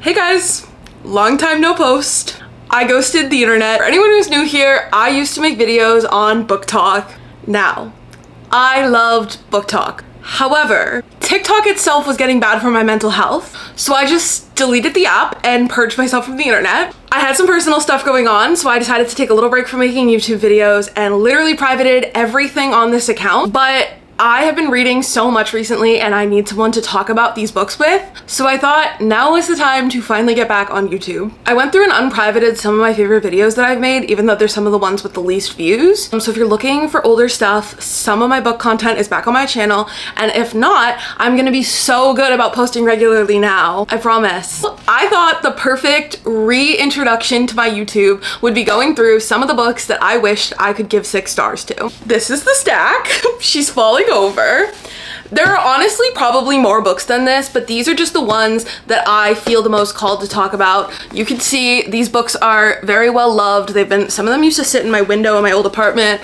Hey guys, long time no post. I ghosted the internet. For anyone who's new here, I used to make videos on Book Talk. Now, I loved Book Talk. However, TikTok itself was getting bad for my mental health, so I just deleted the app and purged myself from the internet. I had some personal stuff going on, so I decided to take a little break from making YouTube videos and literally privated everything on this account. But I have been reading so much recently and I need someone to talk about these books with, so I thought now is the time to finally get back on YouTube. I went through and unprivated some of my favorite videos that I've made, even though they're some of the ones with the least views. So if you're looking for older stuff, some of my book content is back on my channel, and if not, I'm gonna be so good about posting regularly now, I promise. I thought the perfect reintroduction to my YouTube would be going through some of the books that I wished I could give 6 stars to. This is the stack. She's falling over. There are honestly probably more books than this, but these are just the ones that I feel the most called to talk about. You can see these books are very well loved. Some of them used to sit in my window in my old apartment.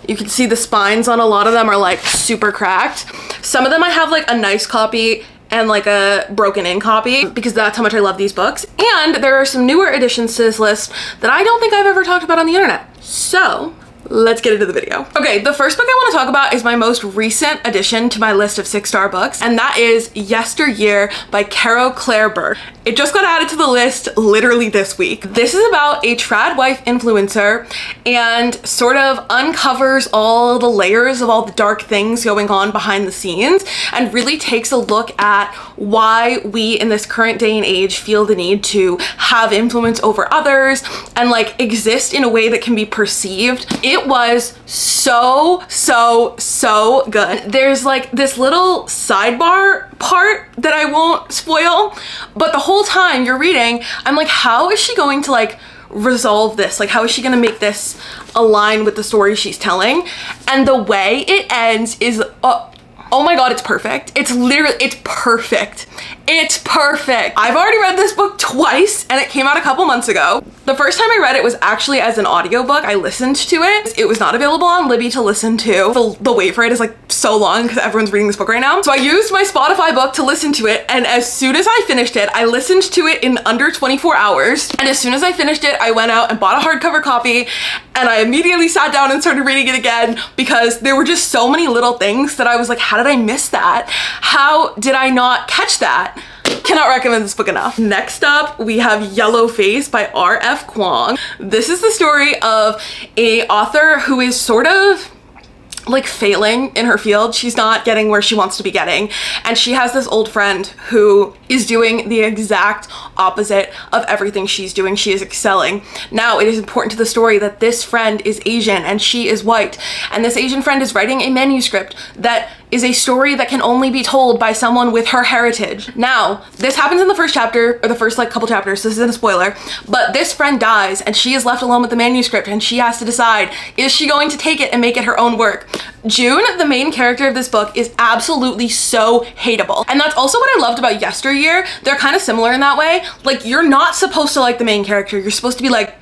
You can see the spines on a lot of them are like super cracked. Some of them I have like a nice copy and like a broken in copy because that's how much I love these books. And there are some newer additions to this list that I don't think I've ever talked about on the internet. So let's get into the video. Okay, the first book I want to talk about is my most recent addition to my list of 6-star books, and that is Yesteryear by Caro Burke. It just got added to the list literally this week. This is about a trad wife influencer and sort of uncovers all the layers of all the dark things going on behind the scenes and really takes a look at why we in this current day and age feel the need to have influence over others and like exist in a way that can be perceived. It was so good. There's like this little sidebar part that I won't spoil, but the whole time you're reading, I'm like, how is she going to like resolve this? Like, how is she gonna make this align with the story she's telling? And the way it ends is, oh my god, it's perfect. It's literally, it's perfect. It's perfect. I've already read this book twice and it came out a couple months ago. The first time I read it was actually as an audiobook. I listened to it. It was not available on Libby to listen to. The wait for it is like so long because everyone's reading this book right now. So I used my Spotify book to listen to it, and as soon as I finished it, I listened to it in under 24 hours. And as soon as I finished it, I went out and bought a hardcover copy, and I immediately sat down and started reading it again because there were just so many little things that I was like, how did I miss that? How did I not catch that? Cannot recommend this book enough. Next up, we have YELLOWFACE by R.F. Kuang. This is the story of a author who is sort of like failing in her field. She's not getting where she wants to be getting, and she has this old friend who is doing the exact opposite of everything she's doing. She is excelling. Now, it is important to the story that this friend is Asian and she is white, and this Asian friend is writing a manuscript that is a story that can only be told by someone with her heritage. Now, this happens in the first chapter, or the first like couple chapters, this isn't a spoiler, but this friend dies and she is left alone with the manuscript, and she has to decide, is she going to take it and make it her own work? June, the main character of this book, is absolutely so hateable. And that's also what I loved about Yesteryear. They're kind of similar in that way. Like, you're not supposed to like the main character. You're supposed to be like,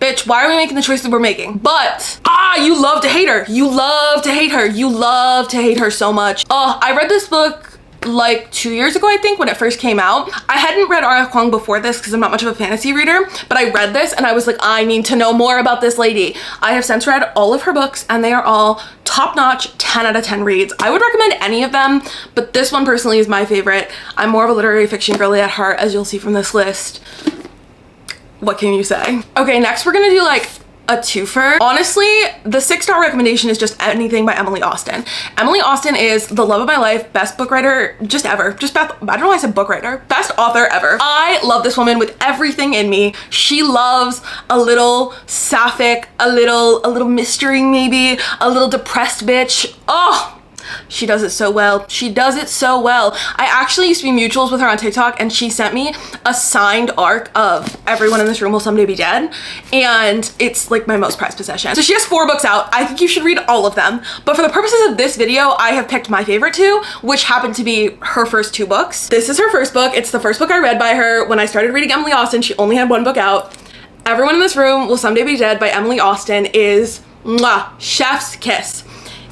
bitch, why are we making the choices we're making? But, you love to hate her. You love to hate her. You love to hate her so much. I read this book like 2 years ago, I think, when it first came out. I hadn't read R.F. Kuang before this because I'm not much of a fantasy reader, but I read this and I was like, I need to know more about this lady. I have since read all of her books and they are all top-notch 10 out of 10 reads. I would recommend any of them, but this one personally is my favorite. I'm more of a literary fiction girly at heart, as you'll see from this list. What can you say? Okay, next we're gonna do like a twofer. Honestly, the 6-star recommendation is just anything by Emily Austen. Emily Austen is the love of my life, best book writer just ever. I don't know why I said book writer. Best author ever. I love this woman with everything in me. She loves a little sapphic, a little mystery maybe, a little depressed bitch. Oh, she does it so well. She does it so well. I actually used to be mutuals with her on TikTok, and she sent me a signed arc of Everyone in This Room Will Someday Be Dead, and it's like my most prized possession. So she has 4 books out. I think you should read all of them, but for the purposes of this video, I have picked my favorite 2, which happen to be her first 2 books. This is her first book. It's the first book I read by her. When I started reading Emily Austen, she only had 1 book out. Everyone in This Room Will Someday Be Dead by Emily Austen is mwah, chef's kiss.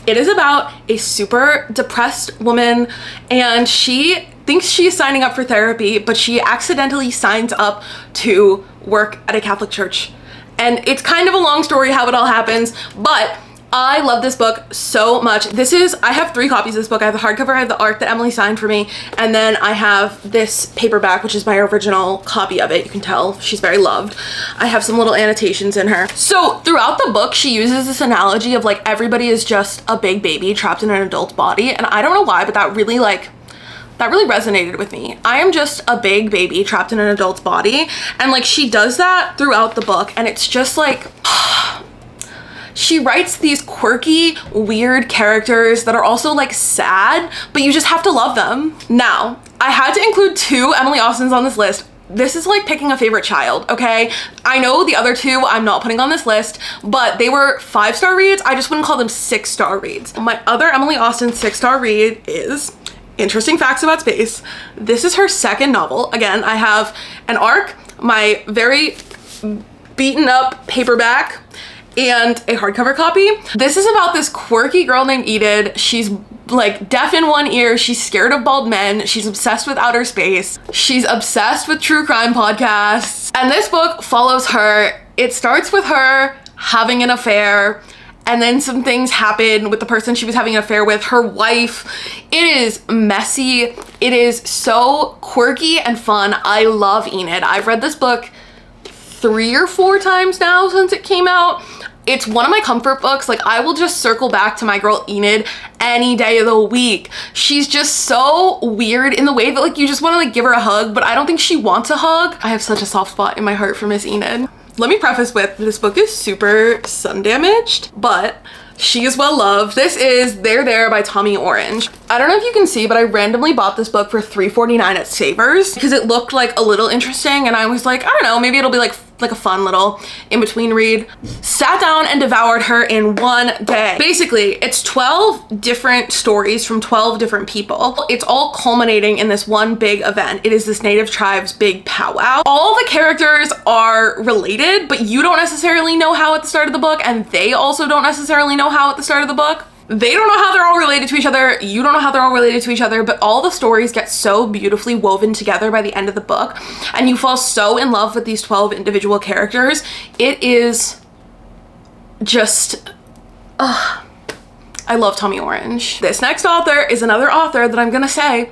It is about a super depressed woman, and she thinks she is signing up for therapy, but she accidentally signs up to work at a Catholic church. And it's kind of a long story how it all happens, but I love this book so much. I have 3 copies of this book. I have the hardcover, I have the art that Emily signed for me, and then I have this paperback, which is my original copy of it. You can tell she's very loved. I have some little annotations in her. So throughout the book, she uses this analogy of like everybody is just a big baby trapped in an adult body, and I don't know why, but that really resonated with me. I am just a big baby trapped in an adult's body, and like she does that throughout the book, and it's just like she writes these quirky, weird characters that are also like sad, but you just have to love them. Now, I had to include 2 Emily Austins on this list. This is like picking a favorite child, okay? I know the other 2 I'm not putting on this list, but they were 5-star reads. I just wouldn't call them 6-star reads. My other Emily Austins 6-star read is Interesting Facts About Space. This is her 2nd novel. Again, I have an ARC, my very beaten up paperback, and a hardcover copy. This is about this quirky girl named Enid. She's like deaf in one ear. She's scared of bald men. She's obsessed with outer space. She's obsessed with true crime podcasts. And this book follows her. It starts with her having an affair, and then some things happen with the person she was having an affair with, her wife. It is messy. It is so quirky and fun. I love Enid. I've read this book 3 or 4 times now since it came out. It's one of my comfort books. Like, I will just circle back to my girl Enid any day of the week. She's just so weird in the way that like you just want to like give her a hug, but I don't think she wants a hug. I have such a soft spot in my heart for Miss Enid. Let me preface with, this book is super sun damaged, but she is well loved. This is There by Tommy Orange. I don't know if you can see, but I randomly bought this book for $3.49 at Savers because it looked like a little interesting, and I was like, I don't know, maybe it'll be like a fun little in-between read. Sat down and devoured her in one day. Basically, it's 12 different stories from 12 different people. It's all culminating in this one big event. It is this native tribe's big powwow. All the characters are related, but you don't necessarily know how at the start of the book, and they also don't necessarily know how at the start of the book. They don't know how they're all related to each other. You don't know how they're all related to each other, but all the stories get so beautifully woven together by the end of the book, and you fall so in love with these 12 individual characters. It is just, I love Tommy Orange. This next author is another author that I'm gonna say,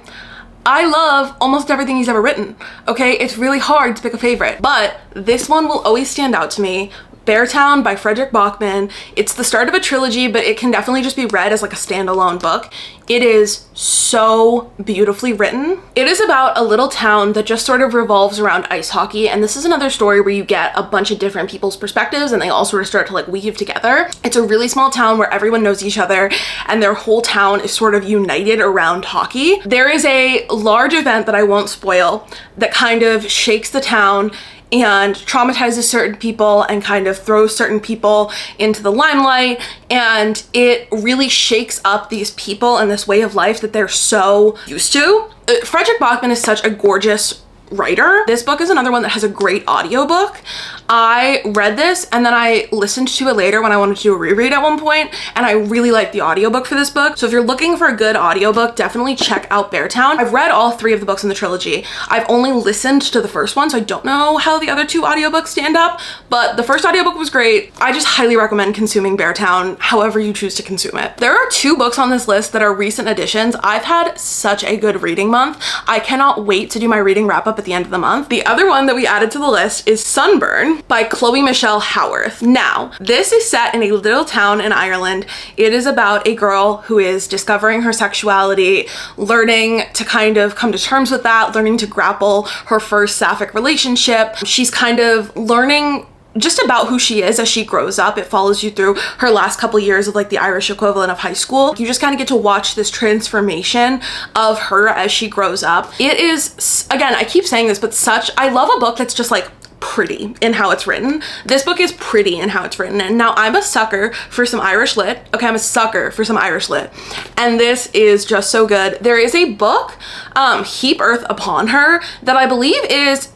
I love almost everything he's ever written, okay? It's really hard to pick a favorite, but this one will always stand out to me. BEARTOWN by Fredrik Backman. It's the start of a trilogy, but it can definitely just be read as like a standalone book. It is so beautifully written. It is about a little town that just sort of revolves around ice hockey, and this is another story where you get a bunch of different people's perspectives and they all sort of start to like weave together. It's a really small town where everyone knows each other and their whole town is sort of united around hockey. There is a large event that I won't spoil that kind of shakes the town and traumatizes certain people and kind of throws certain people into the limelight, and it really shakes up these people and this way of life that they're so used to. Fredrik Backman is such a gorgeous writer. This book is another one that has a great audiobook. I read this and then I listened to it later when I wanted to do a reread at one point, and I really liked the audiobook for this book. So if you're looking for a good audiobook, definitely check out BEARTOWN. I've read all 3 of the books in the trilogy. I've only listened to the first one, so I don't know how the other 2 audiobooks stand up, but the first audiobook was great. I just highly recommend consuming BEARTOWN however you choose to consume it. There are 2 books on this list that are recent additions. I've had such a good reading month. I cannot wait to do my reading wrap up at the end of the month. The other one that we added to the list is SUNBURN by Chloe Michelle Howarth. Now, this is set in a little town in Ireland. It is about a girl who is discovering her sexuality, learning to kind of come to terms with that, learning to grapple her first sapphic relationship. She's kind of learning just about who she is as she grows up. It follows you through her last couple years of like the Irish equivalent of high school. You just kind of get to watch this transformation of her as she grows up. It is, again, I keep saying this, but I love a book that's just like pretty in how it's written. This book is pretty in how it's written, and now I'm a sucker for some Irish lit. Okay, I'm a sucker for some Irish lit, and this is just so good. There is a book, Heap Earth Upon Her, that I believe is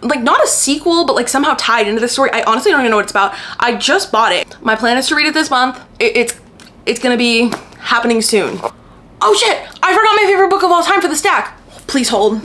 like not a sequel, but like somehow tied into the story. I honestly don't even know what it's about. I just bought it. My plan is to read it this month. It's gonna be happening soon. Oh shit, I forgot my favorite book of all time for the stack. Please hold.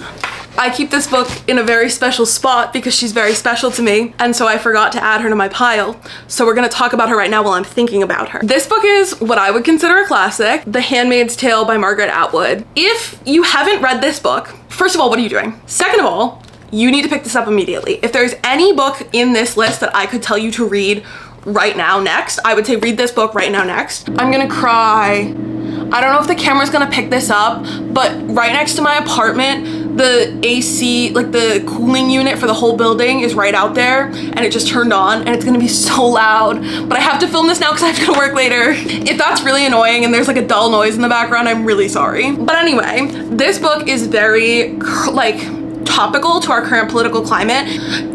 I keep this book in a very special spot because she's very special to me, and so I forgot to add her to my pile. So we're gonna talk about her right now while I'm thinking about her. This book is what I would consider a classic, The Handmaid's Tale by Margaret Atwood. If you haven't read this book, first of all, what are you doing? Second of all, you need to pick this up immediately. If there's any book in this list that I could tell you to read right now next, I would say read this book right now next. I'm gonna cry. I don't know if the camera's gonna pick this up, but right next to my apartment, the AC, like the cooling unit for the whole building is right out there, and it just turned on, and it's gonna be so loud. But I have to film this now because I have to go to work later. If that's really annoying and there's like a dull noise in the background, I'm really sorry. But anyway, this book is very like topical to our current political climate.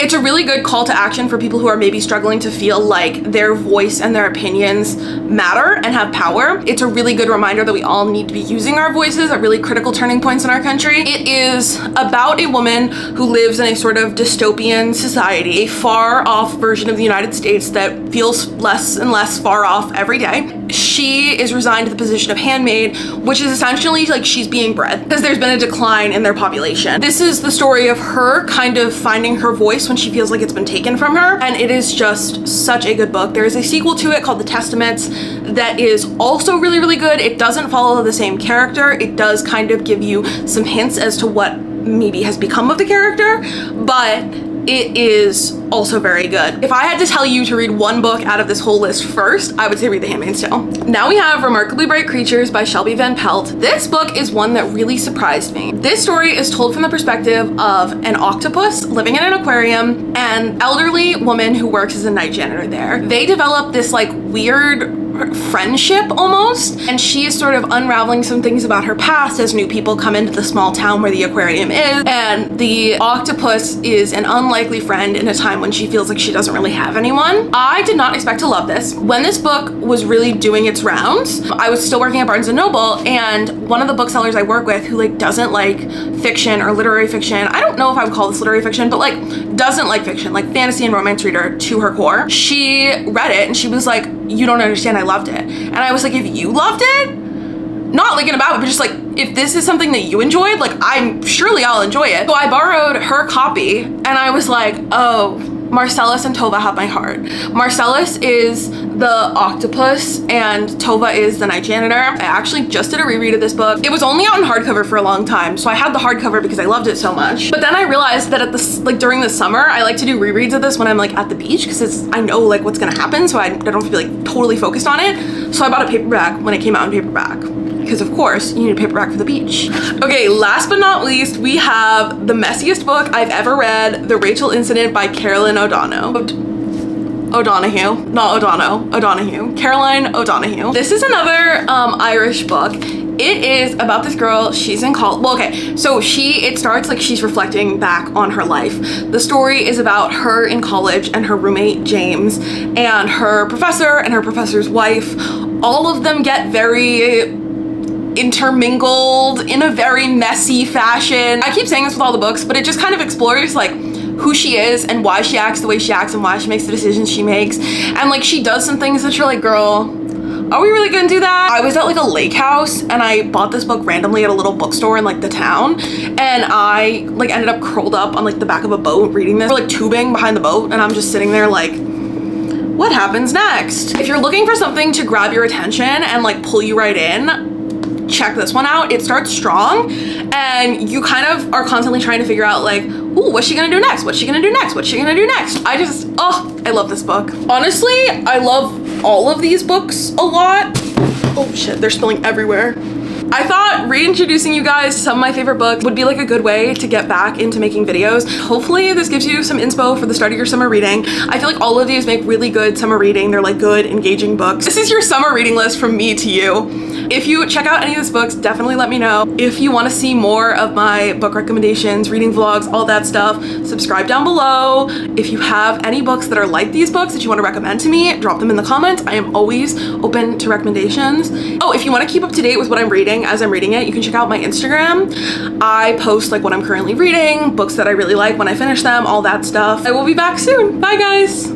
It's a really good call to action for people who are maybe struggling to feel like their voice and their opinions matter and have power. It's a really good reminder that we all need to be using our voices at really critical turning points in our country. It is about a woman who lives in a sort of dystopian society, a far off version of the United States that feels less and less far off every day. She is resigned to the position of handmaid, which is essentially like she's being bred because there's been a decline in their population. This is the story of her kind of finding her voice when she feels like it's been taken from her, and it is just such a good book. There is a sequel to it called The Testaments that is also really, really good. It doesn't follow the same character. It does kind of give you some hints as to what maybe has become of the character, but it is also very good. If I had to tell you to read one book out of this whole list first, I would say read The Handmaid's Tale. Now we have Remarkably Bright Creatures by Shelby Van Pelt. This book is one that really surprised me. This story is told from the perspective of an octopus living in an aquarium and an elderly woman who works as a night janitor there. They develop this like weird friendship almost, and she is sort of unraveling some things about her past as new people come into the small town where the aquarium is, and the octopus is an unlikely friend in a time when she feels like she doesn't really have anyone. I did not expect to love this. When this book was really doing its rounds, I was still working at Barnes & Noble, and one of the booksellers I work with who like doesn't like fiction or literary fiction, I don't know if I would call this literary fiction, but like doesn't like fiction, like fantasy and romance reader to her core, she read it and she was like, you don't understand, I loved it. And I was like, if you loved it, not like in a bad way, but just like, if this is something that you enjoyed, like I'll enjoy it. So I borrowed her copy and I was like, oh, Marcellus and Tova have my heart. Marcellus is the octopus and Tova is the night janitor. I actually just did a reread of this book. It was only out in hardcover for a long time, so I had the hardcover because I loved it so much. But then I realized that during the summer, I like to do rereads of this when I'm like at the beach because I know like what's gonna happen, so I don't have to be like totally focused on it. So I bought a paperback when it came out in paperback, because of course you need a paperback for the beach. Okay, last but not least, we have the messiest book I've ever read, The Rachel Incident by Caroline O'Donoghue. Caroline O'Donoghue. This is another Irish book. It is about this girl, she's in college. Well, okay, so it starts like she's reflecting back on her life. The story is about her in college and her roommate, James, and her professor and her professor's wife. All of them get very intermingled in a very messy fashion. I keep saying this with all the books, but it just kind of explores like who she is and why she acts the way she acts and why she makes the decisions she makes. And like she does some things that you're like, girl, are we really gonna do that? I was at like a lake house and I bought this book randomly at a little bookstore in like the town, and I like ended up curled up on like the back of a boat reading this. We're like tubing behind the boat and I'm just sitting there like, what happens next? If you're looking for something to grab your attention and like pull you right in, check this one out. It starts strong and you kind of are constantly trying to figure out like, ooh, what's she gonna do next? What's she gonna do next? What's she gonna do next? I love this book. Honestly, I love all of these books a lot. Oh shit, they're spilling everywhere. I thought reintroducing you guys to some of my favorite books would be like a good way to get back into making videos. Hopefully this gives you some inspo for the start of your summer reading. I feel like all of these make really good summer reading. They're like good, engaging books. This is your summer reading list from me to you. If you check out any of these books, definitely let me know. If you want to see more of my book recommendations, reading vlogs, all that stuff, subscribe down below. If you have any books that are like these books that you want to recommend to me, drop them in the comments. I am always open to recommendations. Oh, if you want to keep up to date with what I'm reading as I'm reading it, you can check out my Instagram. I post like what I'm currently reading, books that I really like when I finish them, all that stuff. I will be back soon. Bye guys.